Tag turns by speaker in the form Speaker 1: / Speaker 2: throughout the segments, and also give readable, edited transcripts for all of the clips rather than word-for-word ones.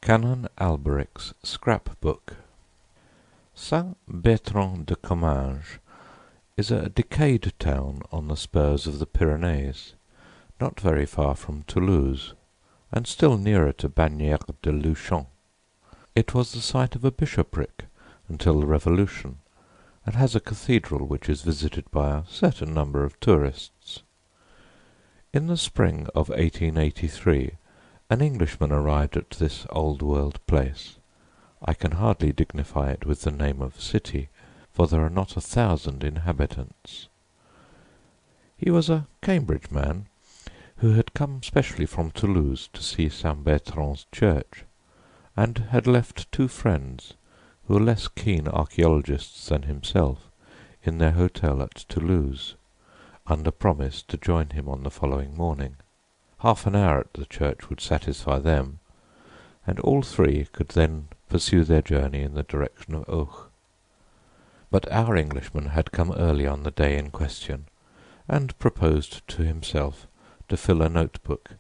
Speaker 1: Canon Alberic's Scrapbook. Saint-Bertrand de Comminges is a decayed town on the spurs of the Pyrenees, not very far from Toulouse, and still nearer to Bagnères-de-Luchon. It was the site of a bishopric until the Revolution, and has a cathedral which is visited by a certain number of tourists. In the spring of 1883 an Englishman arrived at this old-world place. I can hardly dignify it with the name of city, for there are not 1,000 inhabitants. He was a Cambridge man, who had come specially from Toulouse to see Saint-Bertrand's church, and had left 2 friends, who were less keen archaeologists than himself, in their hotel at Toulouse, under promise to join him on the following morning. Half an hour at the church would satisfy them, and all 3 could then pursue their journey in the direction of Auch. But our Englishman had come early on the day in question, and proposed to himself to fill a notebook,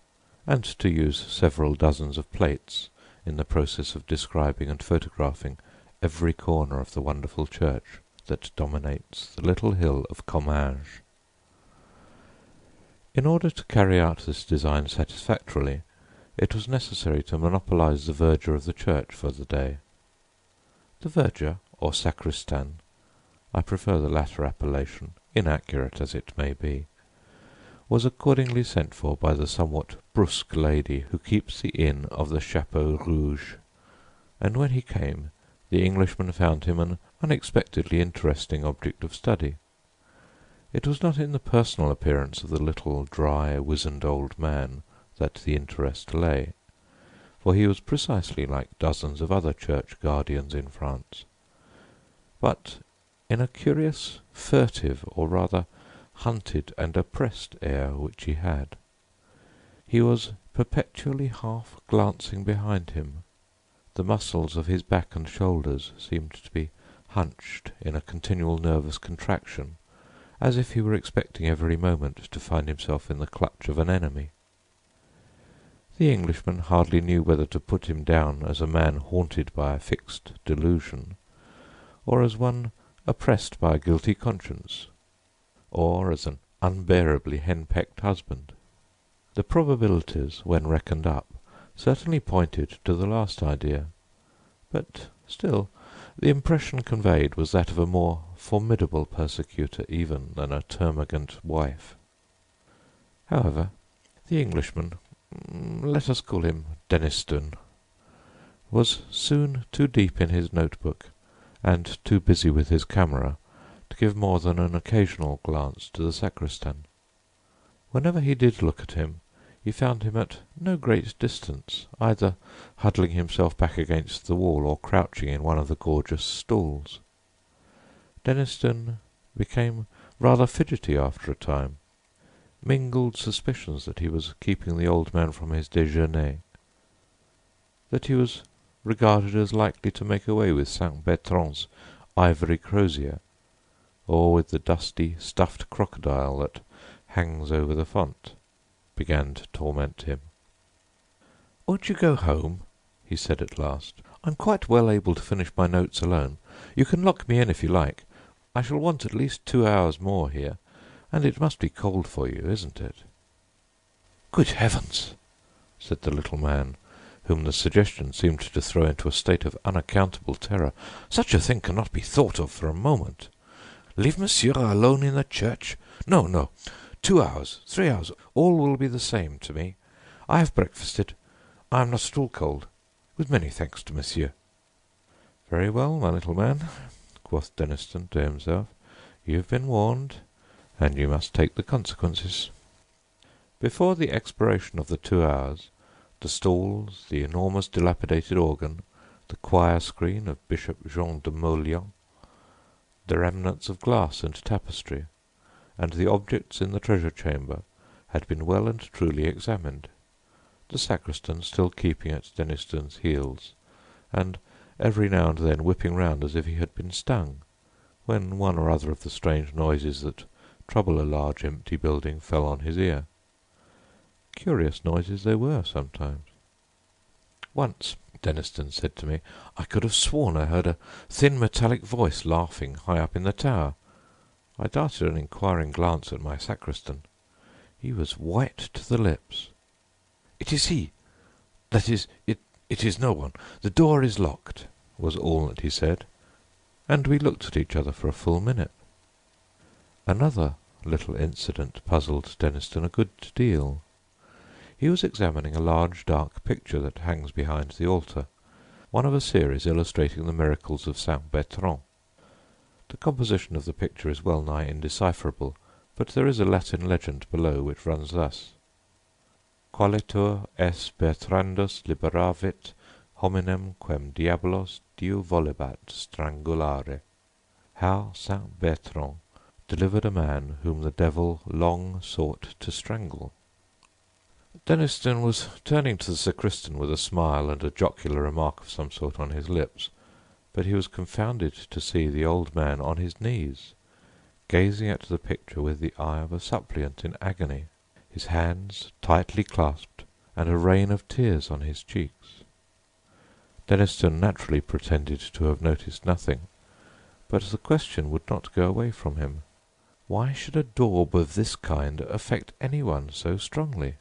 Speaker 1: and to use several dozens of plates in the process of describing and photographing every corner of the wonderful church that dominates the little hill of Comminges. In order to carry out this design satisfactorily, it was necessary to monopolize the verger of the church for the day. The verger, or sacristan, I prefer the latter appellation, inaccurate as it may be, was accordingly sent for by the somewhat brusque lady who keeps the inn of the Chapeau Rouge, and when he came the Englishman found him an unexpectedly interesting object of study. It was not in the personal appearance of the little, dry, wizened old man that the interest lay, for he was precisely like dozens of other church guardians in France, but in a curious, furtive, or rather hunted and oppressed air which he had. He was perpetually half glancing behind him. The muscles of his back and shoulders seemed to be hunched in a continual nervous contraction, as if he were expecting every moment to find himself in the clutch of an enemy. The Englishman hardly knew whether to put him down as a man haunted by a fixed delusion, or as one oppressed by a guilty conscience, or as an unbearably henpecked husband. The probabilities, when reckoned up, certainly pointed to the last idea, but still the impression conveyed was that of a more formidable persecutor even than a termagant wife. However, the Englishman, let us call him Deniston, was soon too deep in his notebook and too busy with his camera to give more than an occasional glance to the sacristan. Whenever he did look at him, he found him at no great distance, either huddling himself back against the wall or crouching in one of the gorgeous stalls. Deniston became rather fidgety after a time. Mingled suspicions that he was keeping the old man from his déjeuner, that he was regarded as likely to make away with Saint-Bertrand's ivory crozier, or with the dusty stuffed crocodile that hangs over the font, began to torment him. "Won't you go home?" he said at last. "I'm quite well able to finish my notes alone. You can lock me in if you like. I shall want at least 2 hours more here, and it must be cold for you, isn't it?" "Good heavens!" said the little man, whom the suggestion seemed to throw into a state of unaccountable terror. "Such a thing cannot be thought of for a moment. Leave monsieur alone in the church? No, no. 2 hours, 3 hours, all will be the same to me. I have breakfasted. I am not at all cold, with many thanks to monsieur." "Very well, my little man," quoth Deniston to himself. "You've been warned, and you must take the consequences." Before the expiration of the 2 hours, the stalls, the enormous dilapidated organ, the choir screen of Bishop Jean de Mauleon, the remnants of glass and tapestry, and the objects in the treasure chamber had been well and truly examined, the sacristan still keeping at Deniston's heels, and every now and then whipping round as if he had been stung, when one or other of the strange noises that trouble a large empty building fell on his ear. Curious noises they were sometimes. Once Deniston said to me. "I could have sworn I heard a thin metallic voice laughing high up in the tower." I darted an inquiring glance at my sacristan. He was white to the lips. "It is he. That is, it is no one. The door is locked," was all that he said, and we looked at each other for a full minute. Another little incident puzzled Deniston a good deal. He was examining a large dark picture that hangs behind the altar, one of a series illustrating the miracles of Saint-Bertrand. The composition of the picture is well nigh indecipherable, but there is a Latin legend below which runs thus: Qualitur es Bertrandus liberavit hominem quem diabolos diu volebat strangulare. How Saint-Bertrand delivered a man whom the devil long sought to strangle. Deniston was turning to the sacristan with a smile and a jocular remark of some sort on his lips, but he was confounded to see the old man on his knees, gazing at the picture with the eye of a suppliant in agony, his hands tightly clasped and a rain of tears on his cheeks. Deniston naturally pretended to have noticed nothing, but the question would not go away from him. Why should a daub of this kind affect anyone so strongly?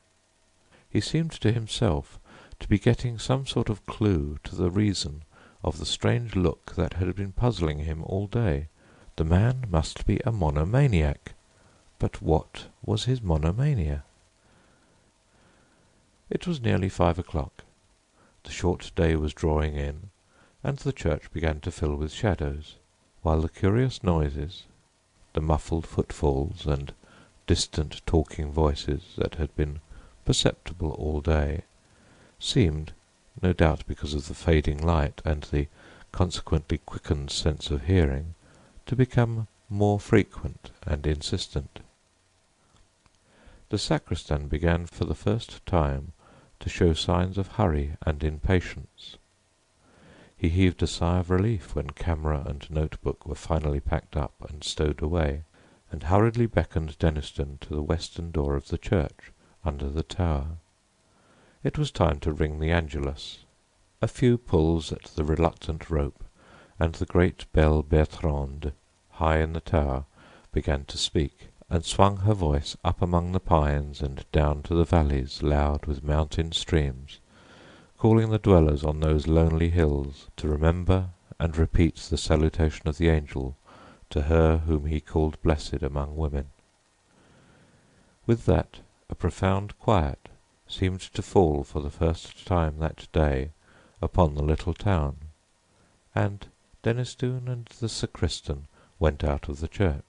Speaker 1: He seemed to himself to be getting some sort of clue to the reason of the strange look that had been puzzling him all day. The man must be a monomaniac. But what was his monomania? It was nearly 5 o'clock. The short day was drawing in, and the church began to fill with shadows, while the curious noises, the muffled footfalls and distant talking voices that had been perceptible all day, seemed, no doubt because of the fading light and the consequently quickened sense of hearing, to become more frequent and insistent. The sacristan began for the first time to show signs of hurry and impatience. He heaved a sigh of relief when camera and notebook were finally packed up and stowed away, and hurriedly beckoned Deniston to the western door of the church under the tower. It was time to ring the Angelus. A few pulls at the reluctant rope, and the great bell Bertrande, high in the tower, began to speak, and swung her voice up among the pines and down to the valleys loud with mountain streams, calling the dwellers on those lonely hills to remember and repeat the salutation of the angel to her whom he called blessed among women. With that a profound quiet seemed to fall for the first time that day upon the little town, and Deniston and the sacristan went out of the church.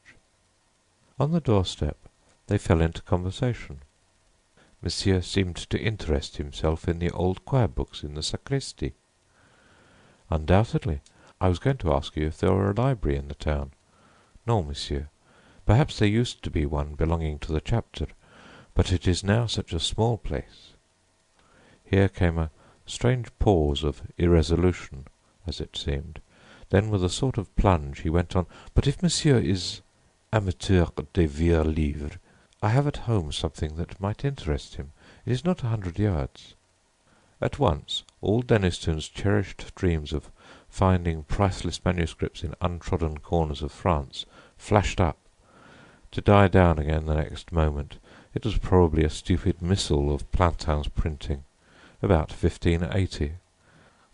Speaker 1: On the doorstep they fell into conversation. Monsieur seemed to interest himself in the old choir books in the sacristy. "Undoubtedly. I was going to ask you if there were a library in the town." "No, monsieur. Perhaps there used to be one belonging to the chapter, but it is now such a small place." Here came a strange pause of irresolution, as it seemed. Then, with a sort of plunge, he went on, "But if monsieur is amateur des vieux livres, I have at home something that might interest him. It is not 100 yards." At once all Deniston's cherished dreams of finding priceless manuscripts in untrodden corners of France flashed up, to die down again the next moment. It was probably a stupid missal of Plantin's printing, about 1580.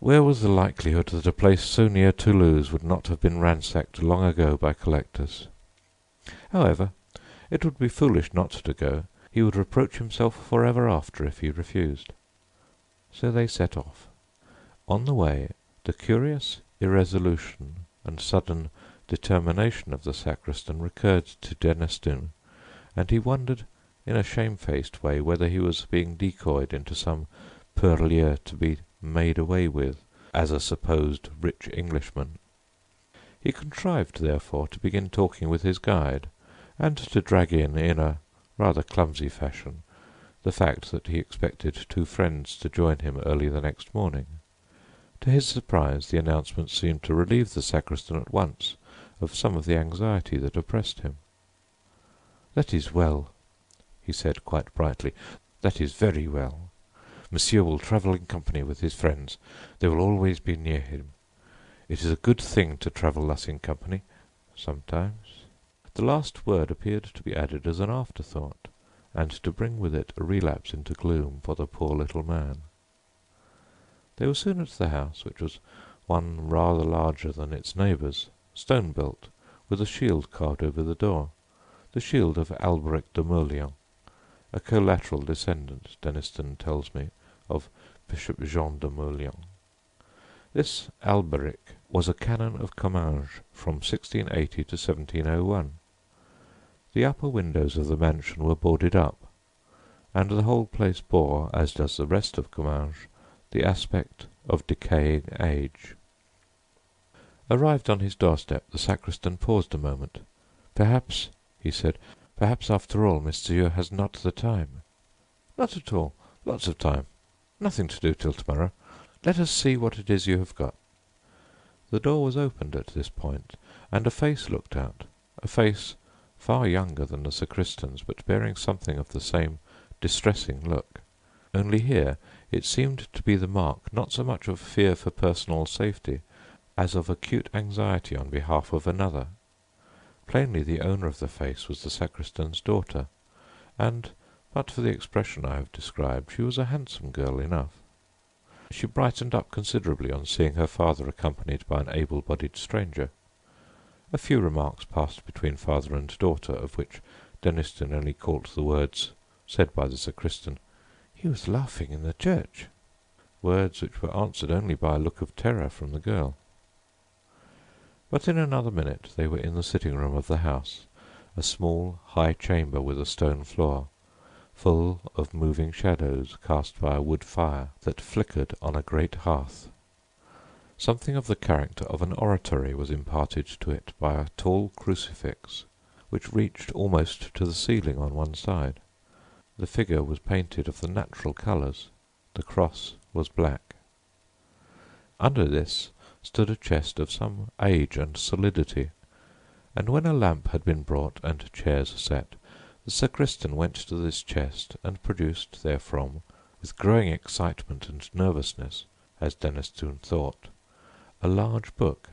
Speaker 1: Where was the likelihood that a place so near Toulouse would not have been ransacked long ago by collectors? However, it would be foolish not to go. He would reproach himself forever after if he refused. So they set off. On the way, the curious irresolution and sudden determination of the sacristan recurred to Deniston, and he wondered in a shamefaced way whether he was being decoyed into some purlieu to be made away with as a supposed rich Englishman. He contrived, therefore, to begin talking with his guide, and to drag in a rather clumsy fashion, the fact that he expected 2 friends to join him early the next morning. To his surprise, the announcement seemed to relieve the sacristan at once of some of the anxiety that oppressed him. "That is well," he said quite brightly. "That is very well. Monsieur will travel in company with his friends. They will always be near him. It is a good thing to travel thus in company, sometimes." The last word appeared to be added as an afterthought, and to bring with it a relapse into gloom for the poor little man. They were soon at the house, which was one rather larger than its neighbours, stone-built, with a shield carved over the door, the shield of Alberic de Meulian, a collateral descendant, Deniston tells me, of Bishop Jean de Meulian. This Alberic was a canon of Comminges from 1680 to 1701. The upper windows of the mansion were boarded up, and the whole place bore, as does the rest of Comminges, the aspect of decaying age. Arrived on his doorstep, the sacristan paused a moment. "Perhaps," he said, "perhaps after all Monsieur has not the time." "Not at all. Lots of time. Nothing to do till tomorrow. Let us see what it is you have got." The door was opened at this point, and a face looked out, a face far younger than the sacristan's, but bearing something of the same distressing look. Only here it seemed to be the mark not so much of fear for personal safety as of acute anxiety on behalf of another. Plainly the owner of the face was the sacristan's daughter, and, but for the expression I have described, she was a handsome girl enough. She brightened up considerably on seeing her father accompanied by an able-bodied stranger. A few remarks passed between father and daughter, of which Deniston only caught the words said by the sacristan, "He was laughing in the church," words which were answered only by a look of terror from the girl. But in another minute they were in the sitting-room of the house, a small, high chamber with a stone floor, full of moving shadows cast by a wood fire that flickered on a great hearth. Something of the character of an oratory was imparted to it by a tall crucifix, which reached almost to the ceiling on one side. The figure was painted of the natural colours. The cross was black. Under this stood a chest of some age and solidity, and when a lamp had been brought and chairs set, the sacristan went to this chest and produced therefrom, with growing excitement and nervousness, as Deniston thought, a large book,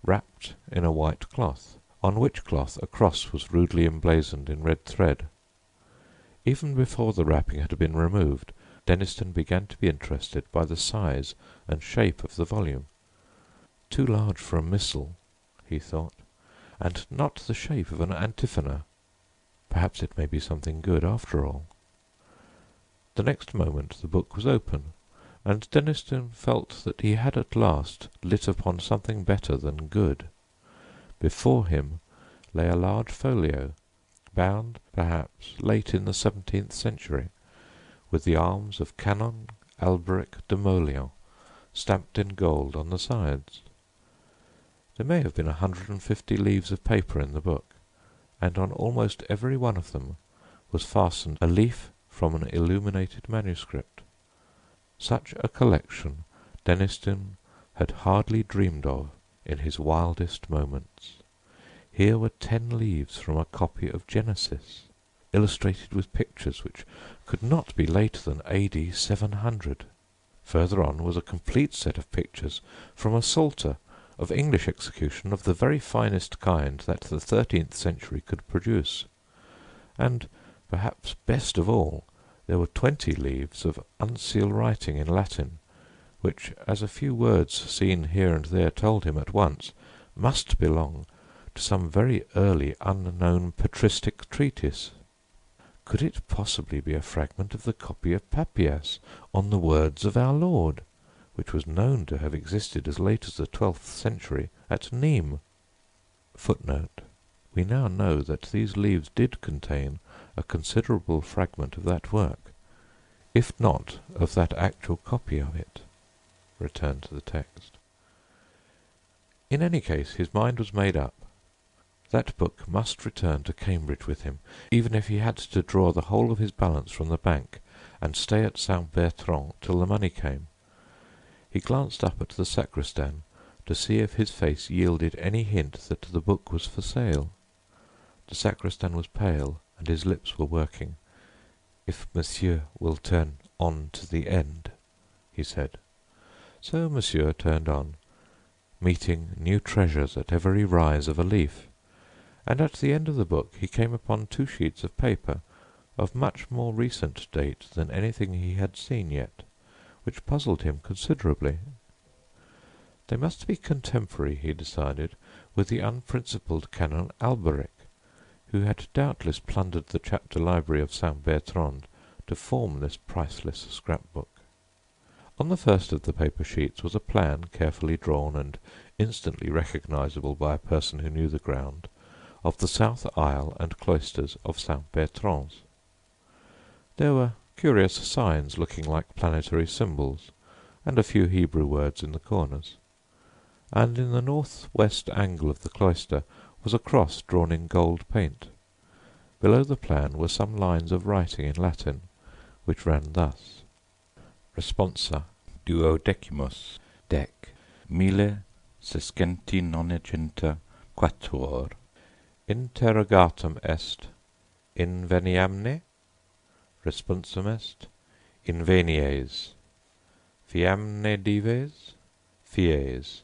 Speaker 1: wrapped in a white cloth, on which cloth a cross was rudely emblazoned in red thread. Even before the wrapping had been removed, Deniston began to be interested by the size and shape of the volume. Too large for a missal, he thought, and not the shape of an antiphona. Perhaps it may be something good after all. The next moment the book was open, and Deniston felt that he had at last lit upon something better than good. Before him lay a large folio, bound, perhaps, late in the 17th century, with the arms of Canon Alberic de Meulian stamped in gold on the sides. There may have been 150 leaves of paper in the book, and on almost every one of them was fastened a leaf from an illuminated manuscript. Such a collection Deniston had hardly dreamed of in his wildest moments. Here were 10 leaves from a copy of Genesis, illustrated with pictures which could not be later than A.D. 700. Further on was a complete set of pictures from a Psalter of English execution of the very finest kind that the 13th century could produce, and, perhaps best of all, there were 20 leaves of unsealed writing in Latin, which, as a few words seen here and there told him at once, must belong to some very early unknown patristic treatise. Could it possibly be a fragment of the copy of Papias on the words of our Lord, which was known to have existed as late as the 12th century at Nîmes? Footnote. We now know that these leaves did contain a considerable fragment of that work, if not of that actual copy of it. Return to the text. In any case, his mind was made up. That book must return to Cambridge with him, even if he had to draw the whole of his balance from the bank and stay at Saint-Bertrand till the money came. He glanced up at the sacristan to see if his face yielded any hint that the book was for sale. The sacristan was pale, and his lips were working. "If Monsieur will turn on to the end," he said. So Monsieur turned on, meeting new treasures at every rise of a leaf, and at the end of the book he came upon 2 sheets of paper of much more recent date than anything he had seen yet, which puzzled him considerably. They must be contemporary, he decided, with the unprincipled Canon Alberic, who had doubtless plundered the chapter library of Saint-Bertrand to form this priceless scrapbook. On the first of the paper sheets was a plan, carefully drawn and instantly recognizable by a person who knew the ground, of the south aisle and cloisters of Saint-Bertrand. There were curious signs looking like planetary symbols, and a few Hebrew words in the corners, and in the north-west angle of the cloister was a cross drawn in gold paint. Below the plan were some lines of writing in Latin, which ran thus: Responsa duodecimus dec 1694 interrogatum est inveniamne? Responsum est invenies. Fiamne dives? Fies.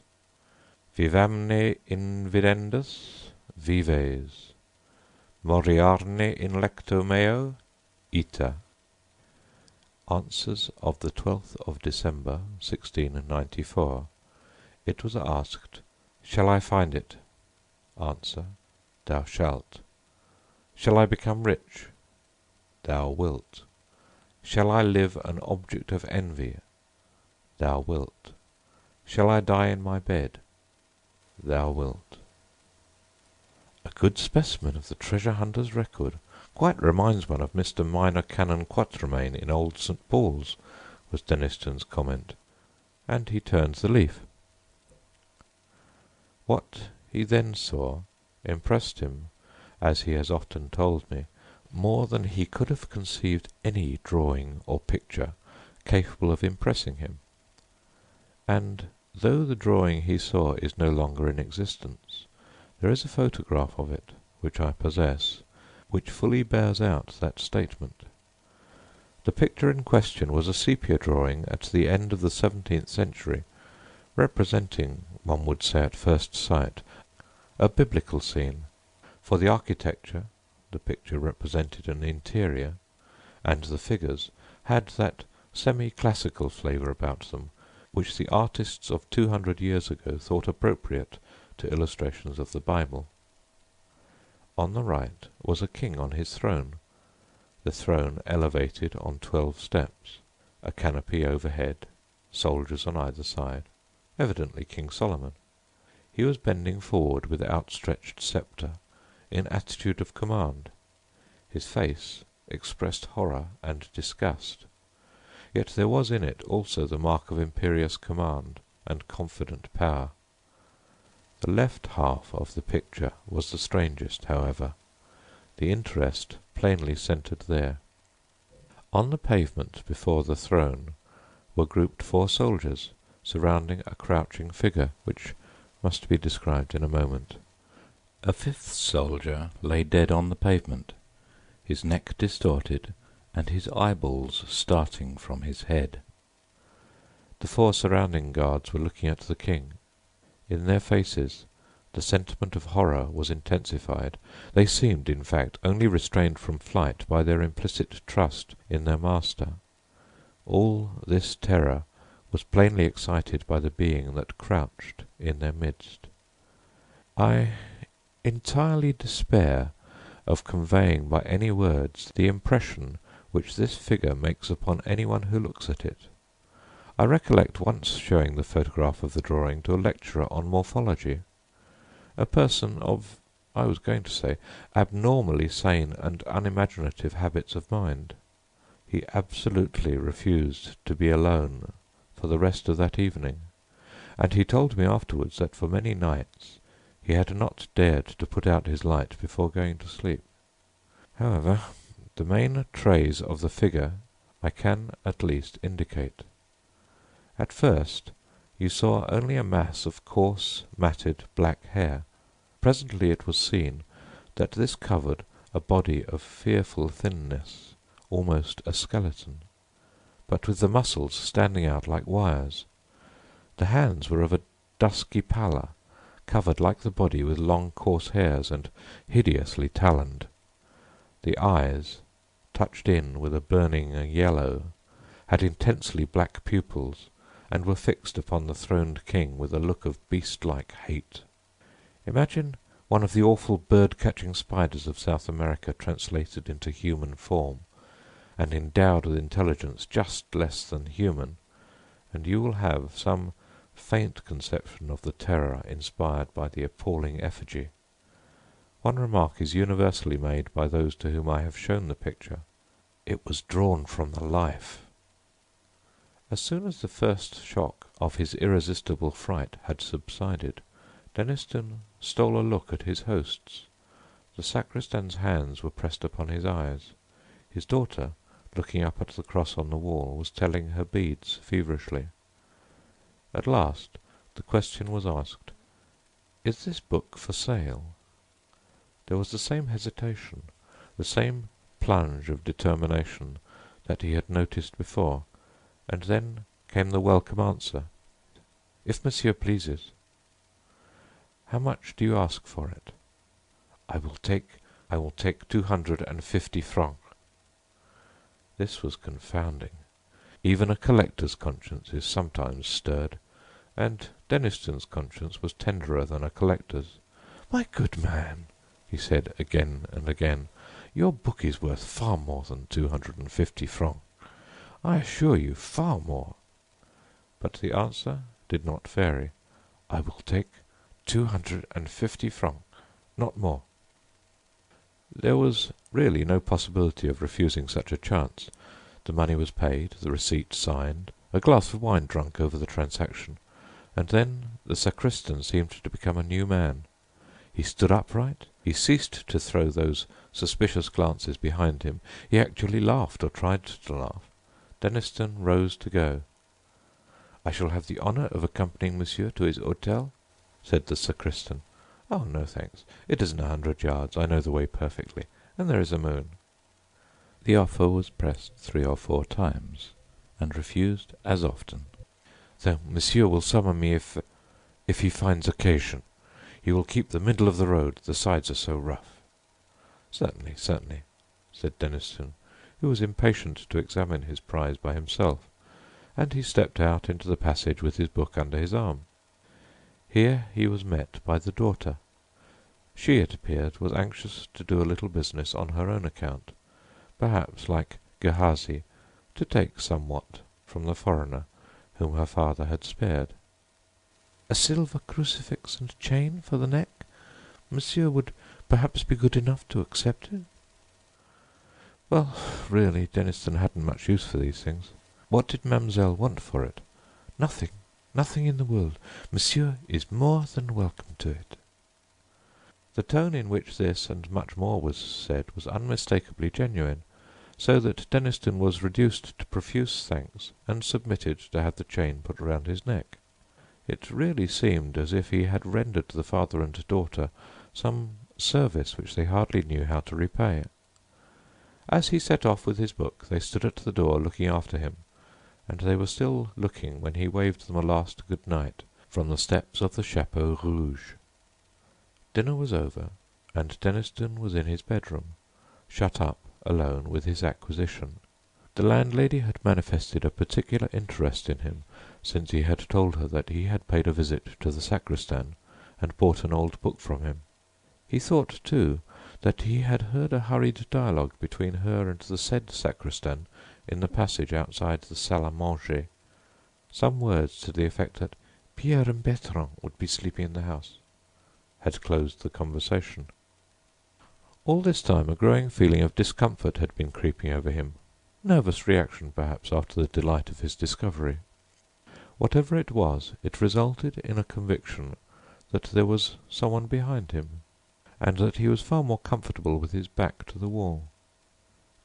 Speaker 1: Vivamne invidendus? Vives. Moriarne in lecto meo? Ita. Answers of the 12th of December, 1694. It was asked, "Shall I find it?" Answer, "Thou shalt." "Shall I become rich?" "Thou wilt." "Shall I live an object of envy?" "Thou wilt." "Shall I die in my bed?" "Thou wilt." A good specimen of the treasure hunter's record. Quite reminds one of Mr. Minor Canon Quatremain in Old St. Paul's, was Deniston's comment, and he turns the leaf. What he then saw impressed him, as he has often told me, more than he could have conceived any drawing or picture capable of impressing him. And though the drawing he saw is no longer in existence, there is a photograph of it, which I possess, which fully bears out that statement. The picture in question was a sepia drawing at the end of the 17th century, representing, one would say at first sight, a biblical scene. For the architecture, the picture represented an interior, and the figures had that semi-classical flavour about them which the artists of 200 years ago thought appropriate to illustrations of the Bible. On the right was a king on his throne, the throne elevated on 12 steps, a canopy overhead, soldiers on either side, evidently King Solomon. He was bending forward with outstretched sceptre, in attitude of command. His face expressed horror and disgust, yet there was in it also the mark of imperious command and confident power. The left half of the picture was the strangest, however, the interest plainly centred there. On the pavement before the throne were grouped 4 soldiers surrounding a crouching figure, which must be described in a moment. A 5th soldier lay dead on the pavement, his neck distorted and his eyeballs starting from his head. The 4 surrounding guards were looking at the king. In their faces the sentiment of horror was intensified. They seemed, in fact, only restrained from flight by their implicit trust in their master. All this terror was plainly excited by the being that crouched in their midst. I entirely despair of conveying by any words the impression which this figure makes upon anyone who looks at it. I recollect once showing the photograph of the drawing to a lecturer on morphology, a person of, I was going to say, abnormally sane and unimaginative habits of mind. He absolutely refused to be alone for the rest of that evening, and he told me afterwards that for many nights he had not dared to put out his light before going to sleep. However, the main traits of the figure I can at least indicate. At first you saw only a mass of coarse, matted black hair. Presently it was seen that this covered a body of fearful thinness, almost a skeleton. but with the muscles standing out like wires. The hands were of a dusky pallor, covered like the body with long coarse hairs and hideously taloned. The eyes, touched in with a burning yellow, had intensely black pupils, and were fixed upon the throned king with a look of beast-like hate. Imagine one of the awful bird-catching spiders of South America translated into human form, and endowed with intelligence just less than human, and you will have some faint conception of the terror inspired by the appalling effigy. One remark is universally made by those to whom I have shown the picture: it was drawn from the life. As soon as the first shock of his irresistible fright had subsided, Deniston stole a look at his hosts. The sacristan's hands were pressed upon his eyes. His daughter, looking up at the cross on the wall, was telling her beads feverishly. At last the question was asked, "Is this book for sale?" There was the same hesitation, the same plunge of determination that he had noticed before, and then came the welcome answer, "If monsieur pleases." "How much do you ask for it?" I will take 250 francs. This was confounding. Even a collector's conscience is sometimes stirred, and Deniston's conscience was tenderer than a collector's. "My good man," he said again and again, "your book is worth far more than 250 francs. I assure you, far more." But the answer did not vary. "I will take 250 francs, not more." There was really no possibility of refusing such a chance. The money was paid, the receipt signed, a glass of wine drunk over the transaction, and then the sacristan seemed to become a new man. He stood upright, he ceased to throw those suspicious glances behind him, he actually laughed or tried to laugh. Deniston rose to go. "I shall have the honor of accompanying monsieur to his hotel?" said the sacristan. "Oh, no, thanks. It isn't 100 yards. I know the way perfectly, and there is a moon." The offer was pressed 3 or 4 times, and refused as often. "Then monsieur will summon me if he finds occasion. He will keep the middle of the road, the sides are so rough." "Certainly, certainly," said Deniston, who was impatient to examine his prize by himself, and he stepped out into the passage with his book under his arm. Here he was met by the daughter. She, it appeared, was anxious to do a little business on her own account, perhaps, like Gehazi, to take somewhat from the foreigner whom her father had spared. "A silver crucifix and chain for the neck? Monsieur would perhaps be good enough to accept it?" Well, really, Deniston hadn't much use for these things. What did Mademoiselle want for it? Nothing. Nothing in the world. Monsieur is more than welcome to it. The tone in which this and much more was said was unmistakably genuine, so that Deniston was reduced to profuse thanks and submitted to have the chain put round his neck. It really seemed as if he had rendered the father and daughter some service which they hardly knew how to repay. As he set off with his book, they stood at the door looking after him, and they were still looking when he waved them a last good night from the steps of the Chapeau Rouge. Dinner was over, and Deniston was in his bedroom, shut up alone with his acquisition. The landlady had manifested a particular interest in him since he had told her that he had paid a visit to the sacristan and bought an old book from him. He thought, too, that he had heard a hurried dialogue between her and the said sacristan in the passage outside the salle à manger, some words to the effect that Pierre and Bertrand would be sleeping in the house, had closed the conversation. All this time a growing feeling of discomfort had been creeping over him, nervous reaction perhaps after the delight of his discovery. Whatever it was, it resulted in a conviction that there was someone behind him, and that he was far more comfortable with his back to the wall.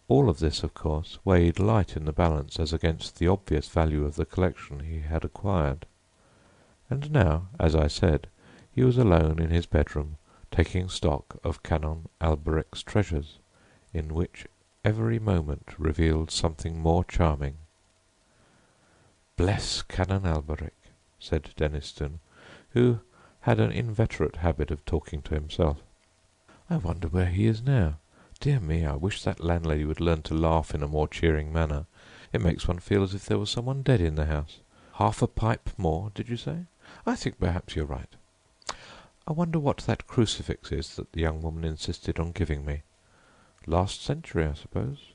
Speaker 1: All of this, of course, weighed light in the balance as against the obvious value of the collection he had acquired. And now, as I said, he was alone in his bedroom, taking stock of Canon Alberic's treasures, in which every moment revealed something more charming. "Bless Canon Alberic," said Denniston, who had an inveterate habit of talking to himself. "I wonder where he is now. Dear me, I wish that landlady would learn to laugh in a more cheering manner. It makes one feel as if there was someone dead in the house. Half a pipe more, did you say? I think perhaps you're right. I wonder what that crucifix is that the young woman insisted on giving me. Last century, I suppose?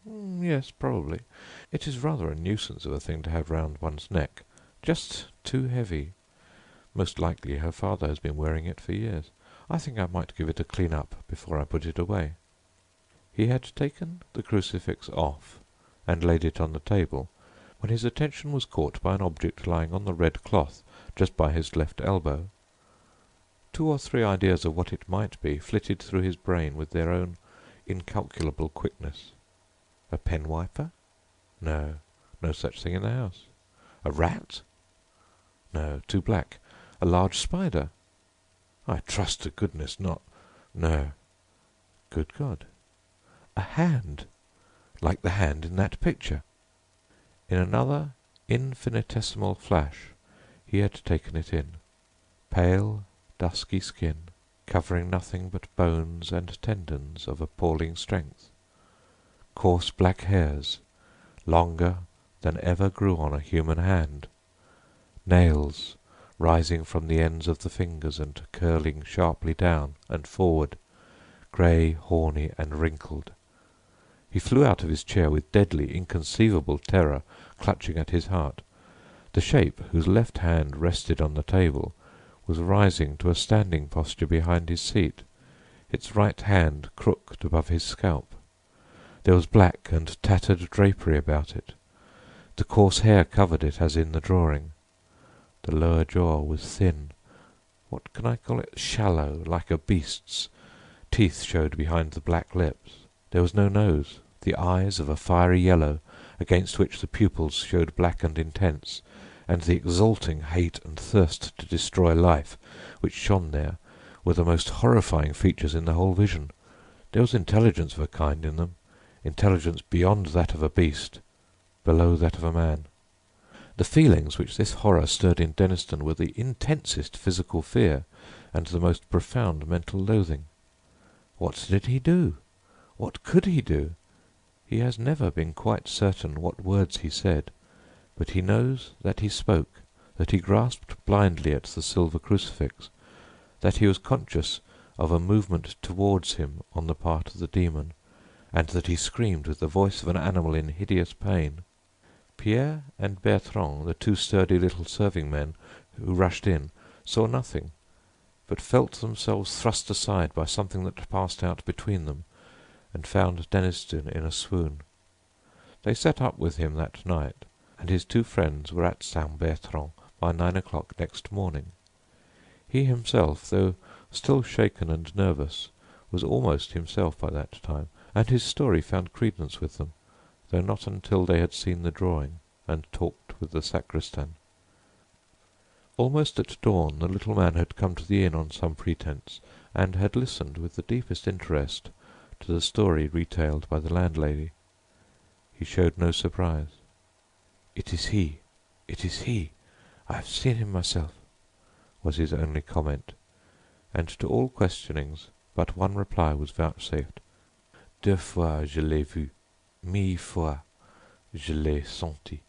Speaker 1: Yes, probably. It is rather a nuisance of a thing to have round one's neck. Just too heavy. Most likely her father has been wearing it for years. I think I might give it a clean up before I put it away." He had taken the crucifix off and laid it on the table, when his attention was caught by an object lying on the red cloth just by his left elbow. 2 or 3 ideas of what it might be flitted through his brain with their own incalculable quickness. A pen wiper? No, no such thing in the house. A rat? No, too black. A large spider? I trust to goodness not. No. Good God. A hand, like the hand in that picture. In another infinitesimal flash he had taken it in. Pale, dusky skin, covering nothing but bones and tendons of appalling strength. Coarse black hairs, longer than ever grew on a human hand. Nails rising from the ends of the fingers and curling sharply down and forward, grey, horny, and wrinkled. He flew out of his chair with deadly, inconceivable terror clutching at his heart. The shape, whose left hand rested on the table, was rising to a standing posture behind his seat, its right hand crooked above his scalp. There was black and tattered drapery about it. The coarse hair covered it as in the drawing. The lower jaw was thin. What can I call it? Shallow, like a beast's. Teeth showed behind the black lips. There was no nose. The eyes of a fiery yellow, against which the pupils showed black and intense, and the exulting hate and thirst to destroy life which shone there, were the most horrifying features in the whole vision. There was intelligence of a kind in them, intelligence beyond that of a beast, below that of a man. The feelings which this horror stirred in Denniston were the intensest physical fear and the most profound mental loathing. What did he do? What could he do? He has never been quite certain what words he said, but he knows that he spoke, that he grasped blindly at the silver crucifix, that he was conscious of a movement towards him on the part of the demon, and that he screamed with the voice of an animal in hideous pain. Pierre and Bertrand, the 2 sturdy little serving men who rushed in, saw nothing, but felt themselves thrust aside by something that passed out between them, and found Denniston in a swoon. They sat up with him that night, and his 2 friends were at Saint-Bertrand by 9 o'clock next morning. He himself, though still shaken and nervous, was almost himself by that time, and his story found credence with them, though not until they had seen the drawing and talked with the sacristan. Almost at dawn the little man had come to the inn on some pretence, and had listened with the deepest interest to the story retailed by the landlady. He showed no surprise. "It is he, it is he, I have seen him myself," was his only comment, and to all questionings but one reply was vouchsafed. "2 fois je l'ai vu, 1000 fois je l'ai senti."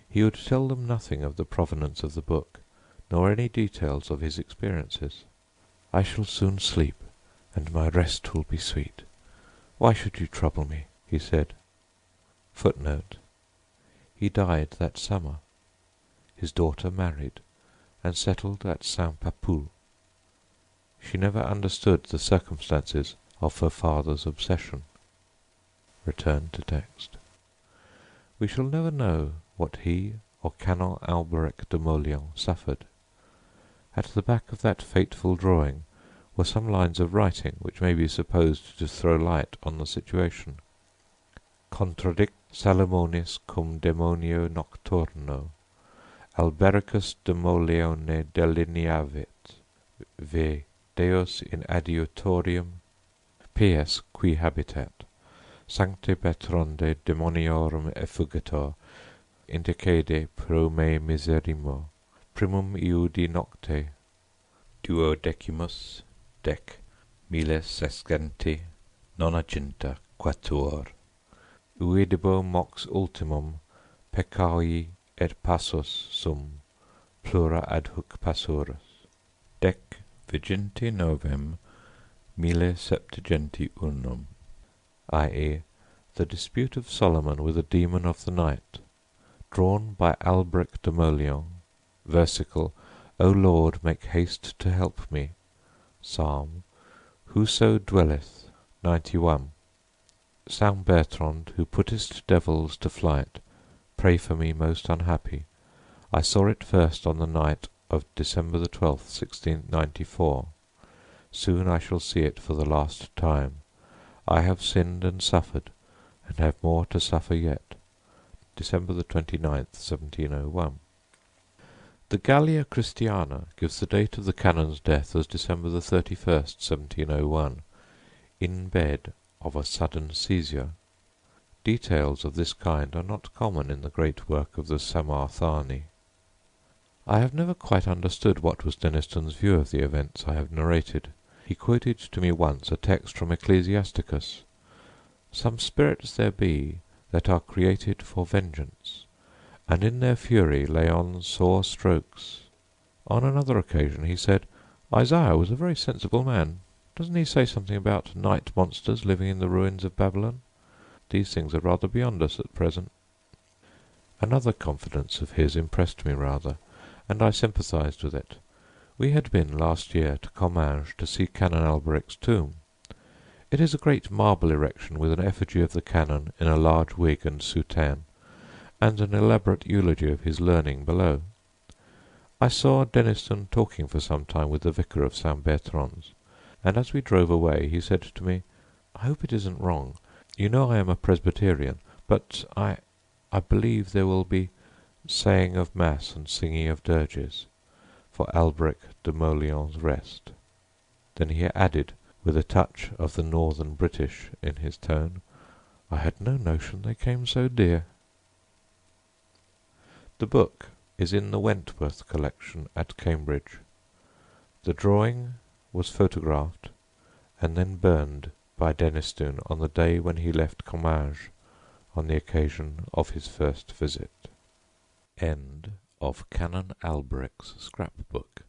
Speaker 1: He would tell them nothing of the provenance of the book, nor any details of his experiences. "I shall soon sleep, and my rest will be sweet. Why should you trouble me?" he said. Footnote: he died that summer. His daughter married, and settled at Saint-Papoul. She never understood the circumstances of her father's obsession. Return to text. We shall never know what he or Canon Alberic de Mauleon suffered. At the back of that fateful drawing were some lines of writing which may be supposed to throw light on the situation. Contradict Salomonis cum demonio nocturno, Albericus de Mauleone delineavit, ve Deus in adiutorium, PS qui habitat, Sancte Bertrande demoniorum effugitor, indicede pro me miserimo, primum iudi nocte, duodecimus, dec, miles sescenti, nonaginta, quatuor, uidibo mox ultimum, peccai et passus sum, plura adhuc passurus, dec vigenti novem, 1701, i.e. the dispute of Solomon with a demon of the night, drawn by Alberic de Mauleon, versicle, O Lord, make haste to help me, Psalm, whoso dwelleth, 91. Saint-Bertrand, who puttest devils to flight, pray for me most unhappy. I saw it first on the night of December the 12th, 1694. Soon I shall see it for the last time. I have sinned and suffered, and have more to suffer yet. December the 29th, 1701. The Gallia Christiana gives the date of the canon's death as December the 31st, 1701, in bed of a sudden seizure. Details of this kind are not common in the great work of the Saint-Bertrand. I have never quite understood what was Deniston's view of the events I have narrated. He quoted to me once a text from Ecclesiasticus: "Some spirits there be that are created for vengeance, and in their fury lay on sore strokes." On another occasion he said, "Isaiah was a very sensible man. Doesn't he say something about night monsters living in the ruins of Babylon? These things are rather beyond us at present." Another confidence of his impressed me rather, and I sympathized with it. We had been last year to Comminges to see Canon Alberic's tomb. It is a great marble erection with an effigy of the canon in a large wig and soutane, and an elaborate eulogy of his learning below. I saw Deniston talking for some time with the vicar of Saint-Bertrand's, and as we drove away he said to me, "I hope it isn't wrong. You know I am a Presbyterian, but I believe there will be saying of mass and singing of dirges for Alberic de Mauleon's rest." Then he added, with a touch of the northern British in his tone, "I had no notion they came so dear." The book is in the Wentworth collection at Cambridge. The drawing was photographed and then burned by Deniston on the day when he left Comminges on the occasion of his first visit. End of Canon Alberic's Scrapbook.